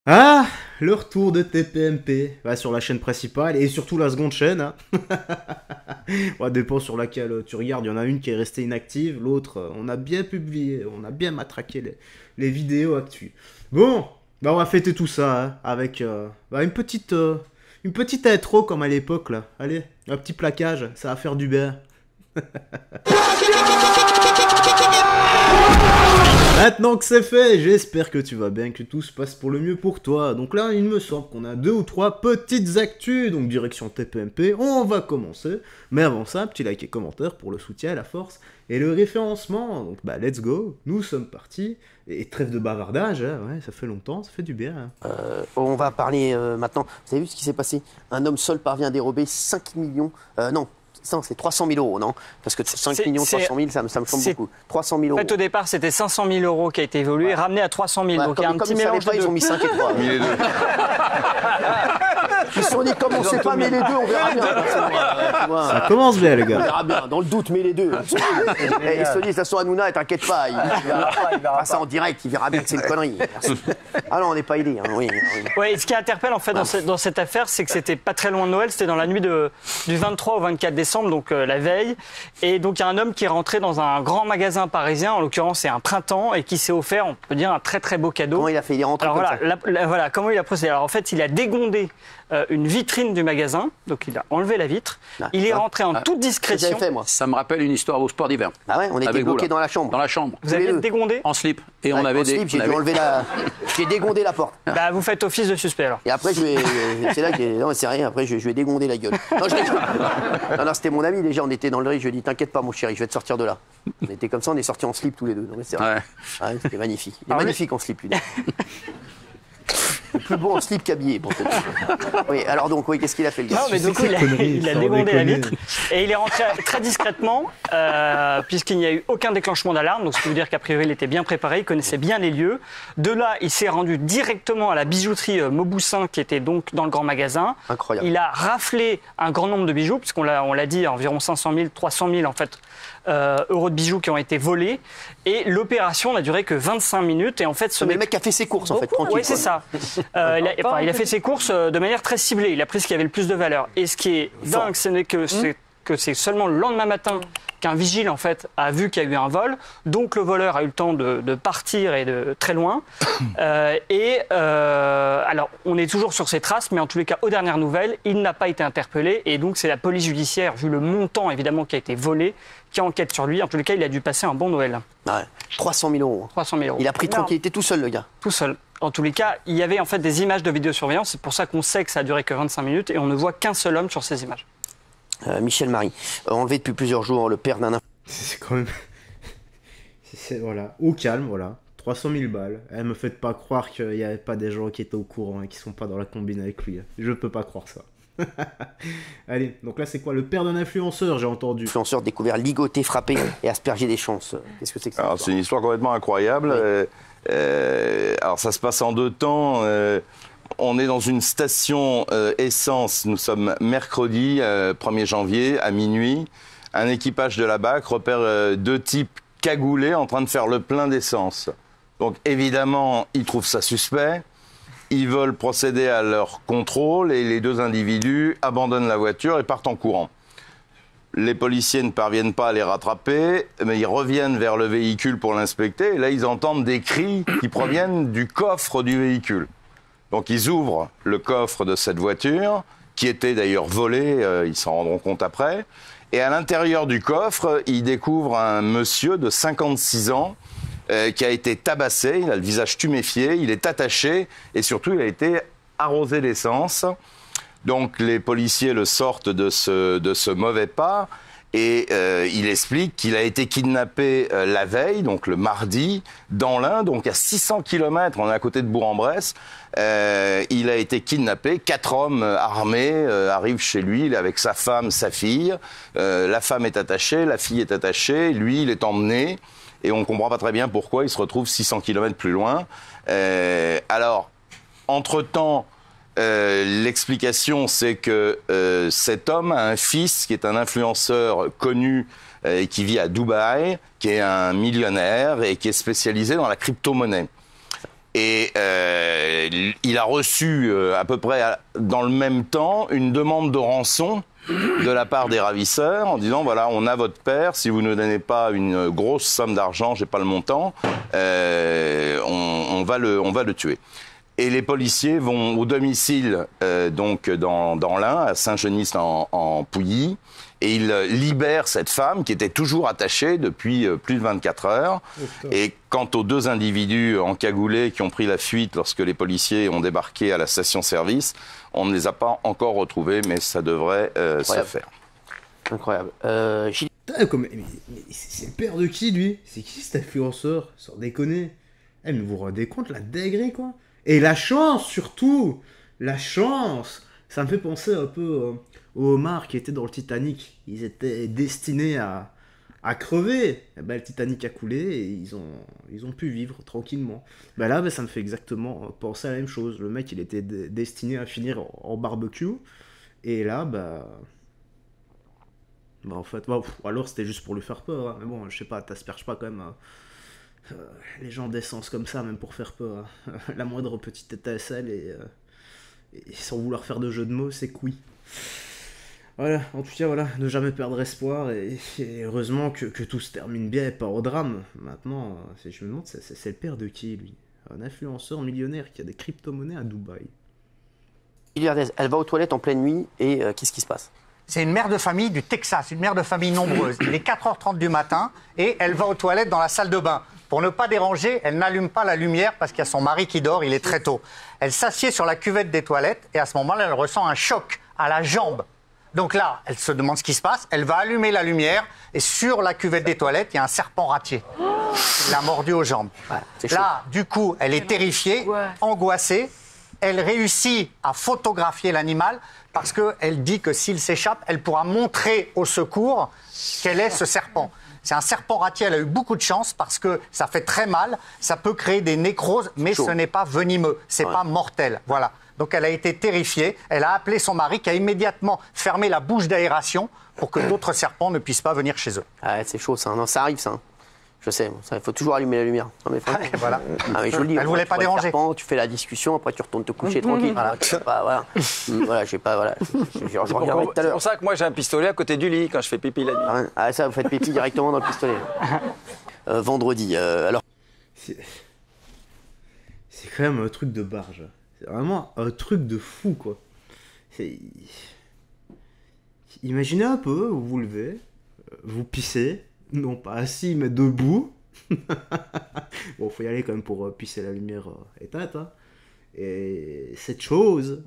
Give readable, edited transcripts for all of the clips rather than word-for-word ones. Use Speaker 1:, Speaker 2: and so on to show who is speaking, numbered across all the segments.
Speaker 1: Ah, le retour de TPMP sur la chaîne principale et surtout la seconde chaîne. Hein. Ouais, dépend sur laquelle tu regardes. Il y en a une qui est restée inactive, l'autre, on a bien publié, on a bien matraqué les vidéos actu. Bon, on va fêter tout ça hein, avec une petite intro comme à l'époque là. Allez, un petit plaquage, ça va faire du bien. Maintenant que c'est fait, j'espère que tu vas bien, que tout se passe pour le mieux pour toi. Donc là, il me semble qu'on a 2 ou 3 petites actus, donc direction TPMP, on va commencer. Mais avant ça, petit like et commentaire pour le soutien, la force et le référencement. Donc let's go, nous sommes partis. Et trêve de bavardage, hein, ouais, ça fait longtemps, ça fait du bien. Hein.
Speaker 2: On va parler maintenant, vous avez vu ce qui s'est passé? Un homme seul parvient à dérober 5 millions, non, c'est 300 000 euros, non? Parce que 5 millions, 300 000, ça me semble beaucoup. 300 000 euros.
Speaker 3: En fait, au départ, c'était 500 000 euros qui a été évolué, ramené à 300 000. Donc, il y a un petit mélange de deux.
Speaker 2: Ils ont mis 5 et 3. Ils se sont dit, comme on ne sait pas, mais les deux, on verra bien.
Speaker 1: Ça commence bien, les gars.
Speaker 2: On verra bien, dans le doute, mais les deux. Et ils se disent, ça soit Hanouna, t'inquiète pas. Il verra ça en direct, il verra bien que c'est une connerie. Ah non, on n'est pas aidé. Hein, oui.
Speaker 3: Ouais, ce qui interpelle, en fait, dans cette affaire, c'est que c'était pas très loin de Noël, c'était dans la nuit du 23 au 24 décembre, donc la veille. Et donc, il y a un homme qui est rentré dans un grand magasin parisien, en l'occurrence, c'est un Printemps, et qui s'est offert, on peut dire, un très très beau cadeau.
Speaker 2: Comment il a fait? Il est rentré comme ça.
Speaker 3: Voilà, comment il a procédé? Alors, en fait, il a dégondé une vitrine du magasin, donc il a enlevé la vitre. Il est rentré en toute discrétion.
Speaker 2: Fait, moi.
Speaker 4: Ça me rappelle une histoire au sport d'hiver.
Speaker 2: Ah ouais, on était bloqués dans la chambre.
Speaker 4: Dans la chambre.
Speaker 3: Vous avez dégondé?
Speaker 4: En slip. Et on avait des.
Speaker 2: J'ai dû enlever j'ai dégondé la porte.
Speaker 3: Vous faites office de suspect alors.
Speaker 2: Et après, c'est là que non, c'est rien. Après, je vais dégonder la gueule. Non, non, c'était mon ami déjà. On était dans le riz. Je lui ai dit, t'inquiète pas, mon chéri, je vais te sortir de là. On était comme ça. On est sortis en slip tous les deux. Non, mais c'est vrai. Ouais, c'était magnifique. Il est magnifique en slip, lui. Plus beau en slip qu'habillé pour te dire. Oui, alors donc, oui, qu'est-ce qu'il a fait le gars?
Speaker 3: Non, mais donc il a dégondé la vitre et il est rentré très discrètement puisqu'il n'y a eu aucun déclenchement d'alarme. Donc, ce qui veut dire qu'a priori, il était bien préparé, il connaissait bien les lieux. De là, il s'est rendu directement à la bijouterie Mauboussin qui était donc dans le grand magasin.
Speaker 2: Incroyable.
Speaker 3: Il a raflé un grand nombre de bijoux puisqu'on l'a dit, environ 500 000, 300 000 en fait. Euros de bijoux qui ont été volés et l'opération n'a duré que 25 minutes et en fait
Speaker 2: le mec a fait ses courses en fait tranquille.
Speaker 3: Oui, c'est ça. Il a fait ses courses de manière très ciblée, il a pris ce qui avait le plus de valeur et ce qui est dingue, ce n'est que c'est seulement le lendemain matin qu'un vigile en fait a vu qu'il y a eu un vol, donc le voleur a eu le temps de partir et de très loin. Alors on est toujours sur ses traces, mais en tous les cas aux dernières nouvelles, il n'a pas été interpellé et donc c'est la police judiciaire, vu le montant évidemment qui a été volé, qui enquête sur lui. En tous les cas, il a dû passer un bon Noël.
Speaker 2: Ouais. 300 000 euros.
Speaker 3: 300 000 euros.
Speaker 2: Il a pris tranquille, il était tout seul le gars.
Speaker 3: Tout seul. En tous les cas, il y avait en fait des images de vidéosurveillance, c'est pour ça qu'on sait que ça a duré que 25 minutes et on ne voit qu'un seul homme sur ces images.
Speaker 2: Michel Marie, enlevé depuis plusieurs jours, le père d'un...
Speaker 1: C'est quand même... voilà, au calme, voilà. 300 000 balles. Me faites pas croire qu'il n'y avait pas des gens qui étaient au courant et qui sont pas dans la combine avec lui. Je peux pas croire ça. Allez, donc là c'est quoi? Le père d'un influenceur, j'ai entendu.
Speaker 2: Influenceur découvert ligoté, frappé et aspergé des chances. Qu'est-ce que c'est que ça?
Speaker 5: Alors c'est une histoire complètement incroyable. Oui. Alors ça se passe en 2 temps. On est dans une station essence. Nous sommes mercredi 1er janvier à minuit. Un équipage de la BAC repère 2 types cagoulés en train de faire le plein d'essence. Donc évidemment, ils trouvent ça suspect. Ils veulent procéder à leur contrôle et les 2 individus abandonnent la voiture et partent en courant. Les policiers ne parviennent pas à les rattraper, mais ils reviennent vers le véhicule pour l'inspecter. Et là, ils entendent des cris qui proviennent du coffre du véhicule. Donc ils ouvrent le coffre de cette voiture, qui était d'ailleurs volée, ils s'en rendront compte après. Et à l'intérieur du coffre, ils découvrent un monsieur de 56 ans, qui a été tabassé, il a le visage tuméfié, il est attaché et surtout il a été arrosé d'essence. Donc les policiers le sortent de ce mauvais pas et il explique qu'il a été kidnappé la veille, donc le mardi, dans l'Ain, donc à 600 km, on est à côté de Bourg-en-Bresse. Il a été kidnappé, 4 hommes armés arrivent chez lui, il est avec sa femme, sa fille. La femme est attachée, la fille est attachée, lui il est emmené. Et on ne comprend pas très bien pourquoi il se retrouve 600 km plus loin. Alors, entre-temps, l'explication, c'est que cet homme a un fils qui est un influenceur connu et qui vit à Dubaï, qui est un millionnaire et qui est spécialisé dans la crypto-monnaie. Et il a reçu à peu près dans le même temps une demande de rançon de la part des ravisseurs en disant voilà, on a votre père, si vous ne donnez pas une grosse somme d'argent, j'ai pas le montant, on va le tuer. Et les policiers vont au domicile donc dans l'Ain, à Saint-Genis en Pouilly, et ils libèrent cette femme qui était toujours attachée depuis plus de 24 heures. Et quant aux 2 individus encagoulés qui ont pris la fuite lorsque les policiers ont débarqué à la station-service, on ne les a pas encore retrouvés, mais ça devrait se faire.
Speaker 2: Incroyable.
Speaker 1: Mais c'est le père de qui, lui? C'est qui cet influenceur? Sans déconner. Mais vous vous rendez compte, la dinguerie, quoi? Et la chance, surtout! La chance! Ça me fait penser un peu aux homards qui étaient dans le Titanic. Ils étaient destinés à crever. Et ben, le Titanic a coulé et ils ont pu vivre tranquillement. Ben là, ça me fait exactement penser à la même chose. Le mec, il était destiné à finir en barbecue. Et là, en fait, alors c'était juste pour lui faire peur. Hein. Mais bon, je sais pas, t'asperges pas quand même les gens d'essence comme ça, même pour faire peur. Hein. La moindre petite étincelle et sans vouloir faire de jeu de mots, c'est couille. Voilà, en tout cas, voilà, ne jamais perdre espoir et heureusement que tout se termine bien et pas au drame. Maintenant, je me demande, c'est le père de qui, lui? Un influenceur millionnaire qui a des crypto-monnaies à Dubaï.
Speaker 2: Elle va aux toilettes en pleine nuit et qu'est-ce qui se passe?
Speaker 6: C'est une mère de famille du Texas, une mère de famille nombreuse. Il est 4h30 du matin et elle va aux toilettes dans la salle de bain. Pour ne pas déranger, elle n'allume pas la lumière parce qu'il y a son mari qui dort, il est très tôt. Elle s'assied sur la cuvette des toilettes et à ce moment-là, elle ressent un choc à la jambe. Donc là, elle se demande ce qui se passe, elle va allumer la lumière et sur la cuvette des toilettes, il y a un serpent ratier. Il l'a mordu aux jambes. Ouais, là, du coup, elle est terrifiée, angoissée. Elle réussit à photographier l'animal parce qu'elle dit que s'il s'échappe, elle pourra montrer au secours quel est ce serpent. C'est un serpent ratier, elle a eu beaucoup de chance parce que ça fait très mal, ça peut créer des nécroses, mais ce n'est pas venimeux, c'est pas mortel. Voilà. Donc elle a été terrifiée, elle a appelé son mari qui a immédiatement fermé la bouche d'aération pour que d'autres serpents ne puissent pas venir chez eux.
Speaker 2: Ah, c'est chaud ça, non, ça arrive ça. Je sais, il faut toujours allumer la lumière. Non, mais
Speaker 6: voilà.
Speaker 2: Mais je vous le dis,
Speaker 6: elle ne voulait pas déranger.
Speaker 2: Serpent, tu fais la discussion, après tu retournes te coucher tranquille. Voilà, je regarderai tout à l'heure.
Speaker 7: C'est pour ça que moi j'ai un pistolet à côté du lit quand je fais pipi la nuit.
Speaker 2: Ah ça, vous faites pipi directement dans le pistolet. Vendredi, alors...
Speaker 1: C'est quand même un truc de barge. C'est vraiment un truc de fou, quoi. Imaginez un peu, vous vous levez, vous pissez, non pas assis, mais debout. Bon, faut y aller quand même pour pisser la lumière éteinte. Hein. Et cette chose,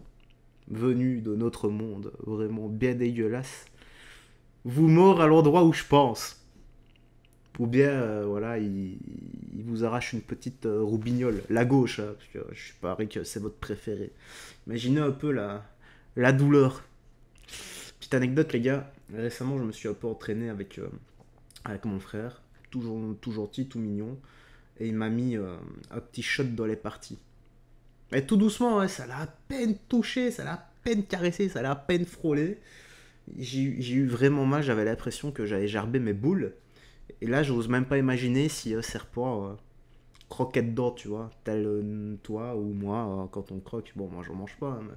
Speaker 1: venue de notre monde, vraiment bien dégueulasse, vous mord à l'endroit où je pense. Ou bien, voilà, il vous arrache une petite roubignole, la gauche, hein, parce que je parie que c'est votre préféré. Imaginez un peu la douleur. Petite anecdote, les gars, récemment, je me suis un peu entraîné avec mon frère, tout gentil, tout mignon, et il m'a mis un petit shot dans les parties. Mais tout doucement, hein, ça l'a à peine touché, ça l'a à peine caressé, ça l'a à peine frôlé. J'ai eu vraiment mal, j'avais l'impression que j'avais gerbé mes boules. Et là, j'ose même pas imaginer si un serpent croquait dedans, tu vois, tel toi ou moi, quand on croque. Bon, moi, j'en mange pas, hein, mais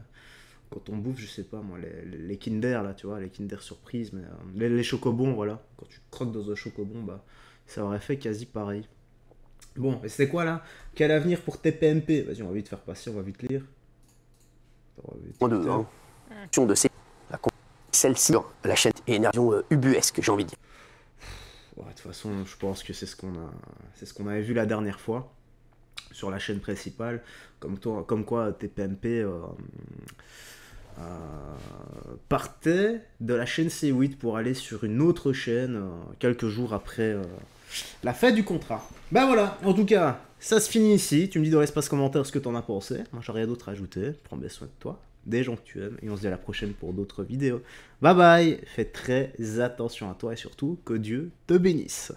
Speaker 1: quand on bouffe, je sais pas, moi, les Kinder, là, tu vois, les Kinder surprise, mais les chocobons, voilà. Quand tu croques dans un chocobon, bah, ça aurait fait quasi pareil. Bon, et c'était quoi, là? Quel avenir pour TPMP? Vas-y, on va vite faire passer, on va vite lire.
Speaker 2: Celle-ci, la chaîne est une version ubuesque, j'ai envie de dire.
Speaker 1: Ouais, de toute façon, je pense que c'est ce qu'on avait vu la dernière fois sur la chaîne principale, comme quoi TPMP partait de la chaîne C8 pour aller sur une autre chaîne quelques jours après la fin du contrat. Ben voilà, en tout cas, ça se finit ici. Tu me dis dans l'espace commentaire ce que t'en as pensé. Moi, j'ai rien d'autre à ajouter. Prends bien soin de toi, des gens que tu aimes, et on se dit à la prochaine pour d'autres vidéos. Bye bye, fais très attention à toi et surtout que Dieu te bénisse.